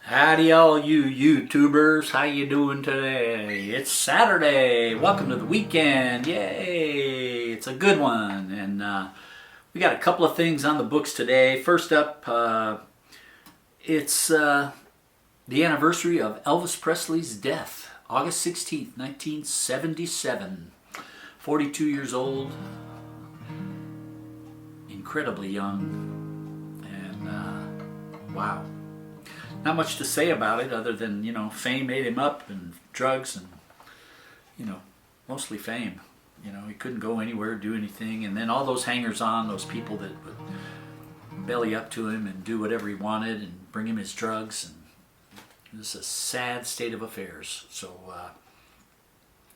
Howdy all you YouTubers, how you doing today? It's Saturday, welcome to the weekend, yay, it's a good one. And we got a couple of things on the books today. First up, it's the anniversary of Elvis Presley's death, August 16th, 1977. 42 years old, incredibly young, and wow. Not much to say about it other than, fame ate him up and drugs and, mostly fame. He couldn't go anywhere, do anything. And then all those hangers-on, those people that would belly up to him and do whatever he wanted and bring him his drugs. And it was a sad state of affairs. So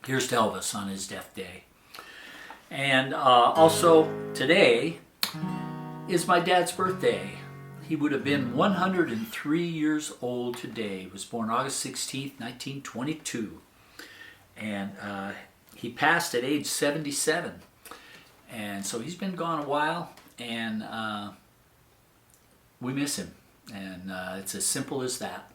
here's to Elvis on his death day. And also today is my dad's birthday. He would have been 103 years old today. He was born August 16th, 1922. And he passed at age 77. And so he's been gone a while, and we miss him. And it's as simple as that.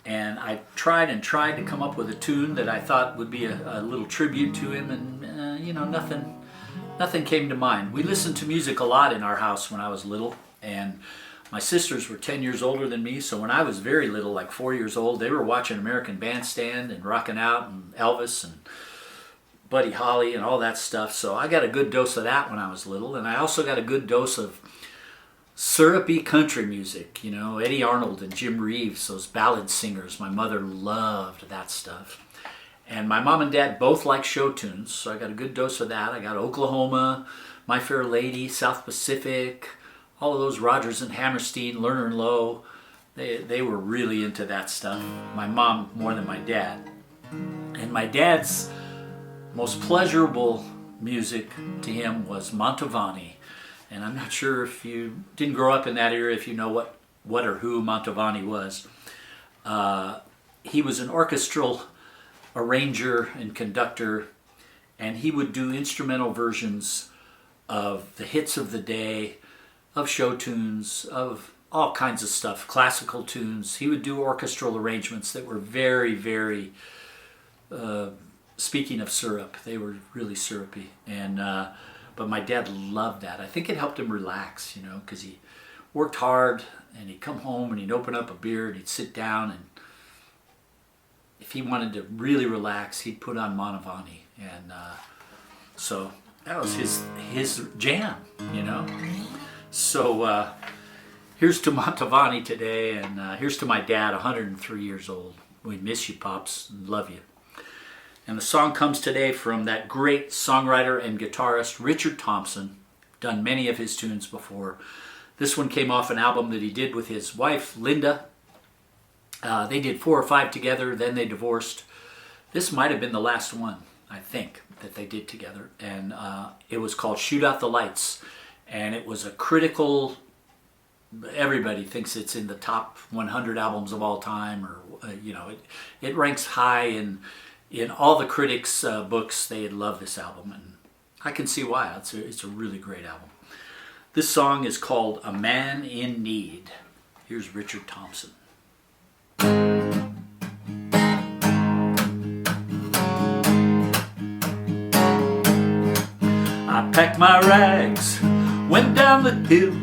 And I tried to come up with a tune that I thought would be a little tribute to him, and nothing came to mind. We listened to music a lot in our house when I was little, and my sisters were 10 years older than me, so when I was very little, like 4 years old, they were watching American Bandstand and rocking out and Elvis and Buddy Holly and all that stuff. So I got a good dose of that when I was little, and I also got a good dose of syrupy country music, Eddie Arnold and Jim Reeves, those ballad singers. My mother loved that stuff. And my mom and dad both like show tunes, so I got a good dose of that. I got Oklahoma, My Fair Lady, South Pacific, all of those Rodgers and Hammerstein, Lerner and Lowe. They were really into that stuff. My mom more than my dad. And my dad's most pleasurable music to him was Mantovani. And I'm not sure if you didn't grow up in that era, if you know what or who Mantovani was. He was an orchestral arranger and conductor, and he would do instrumental versions of the hits of the day, of show tunes, of all kinds of stuff, classical tunes. He would do orchestral arrangements that were very, very, speaking of syrup, they were really syrupy. And but my dad loved that. I think it helped him relax, because he worked hard, and he'd come home and he'd open up a beer and he'd sit down, and if he wanted to really relax, he'd put on Mantovani. And so that was his jam, So here's to Mantovani today, and here's to my dad, 103 years old. We miss you, Pops, and love you. And the song comes today from that great songwriter and guitarist, Richard Thompson. Done many of his tunes before. This one came off an album that he did with his wife, Linda. They did 4 or 5 together, then they divorced. This might have been the last one, I think, that they did together. And it was called Shoot Out the Lights. And it was a critical, everybody thinks it's in the top 100 albums of all time, or, it ranks high in all the critics' books. They love this album, and I can see why. It's a really great album. This song is called A Man in Need. Here's Richard Thompson. I packed my rags, went down the hill,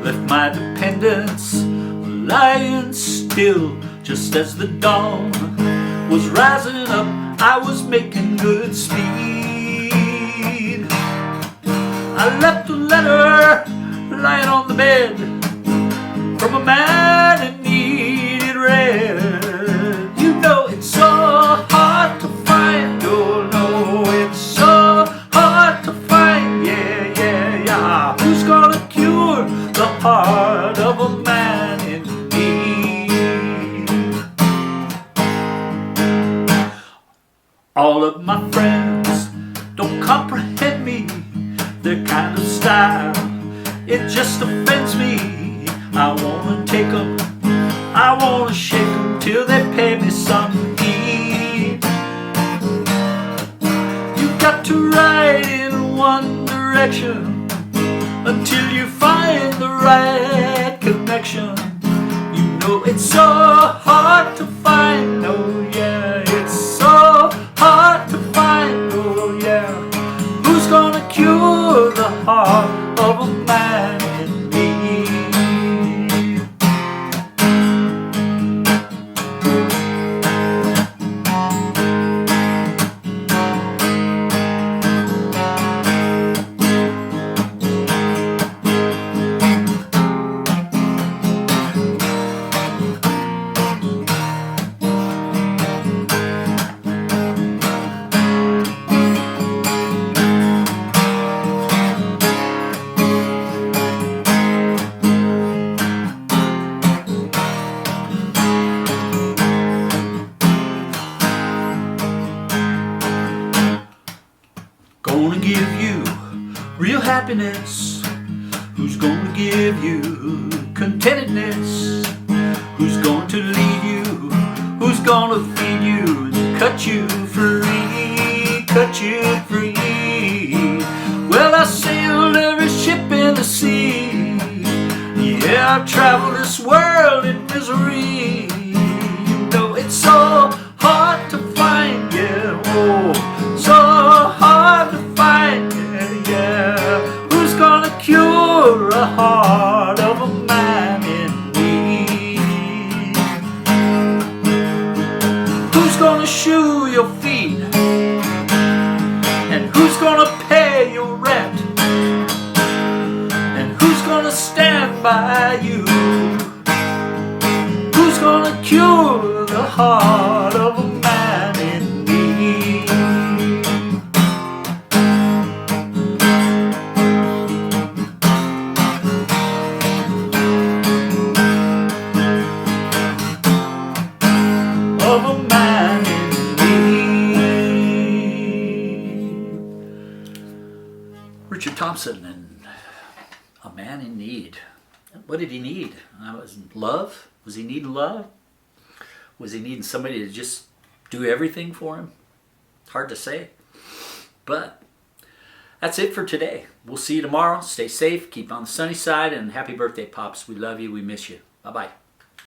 left my dependents lying still. Just as the dawn was rising up, I was making good speed. I left a letter lying on the bed from a man in need. It read, it's so hard to find. Oh no, it's so hard to find. Yeah. Who's gonna cure the heart of a man in need? All of my friends don't comprehend me. Their kind of style, it just offends me. I wanna take them, I wanna shake them till they pay me some heed. You got to ride in one direction until you find the right connection. You know it's so hard to find, oh yeah, it's so hard to find, oh yeah. Who's gonna cure the heart of a man in need? Gonna give you real happiness? Who's gonna give you contentedness? Who's going to lead you? Who's gonna feed you and cut you free? Cut you free. Well, I sailed every ship in the sea. Yeah, I've traveled this world in misery. You know it's so hard to find, yeah, oh, so hard to find, yeah, yeah. Who's gonna cure a heart of a man in need? Who's gonna shoe your feet? And who's gonna pay your rent? And who's gonna stand by you? Who's gonna cure the heart of a man in need? Of a man in need. Richard Thompson and A Man in Need. What did he need? Love? Was he needing love? Was he needing somebody to just do everything for him? Hard to say. But that's it for today. We'll see you tomorrow. Stay safe, keep on the sunny side, and happy birthday, Pops. We love you. We miss you. Bye-bye.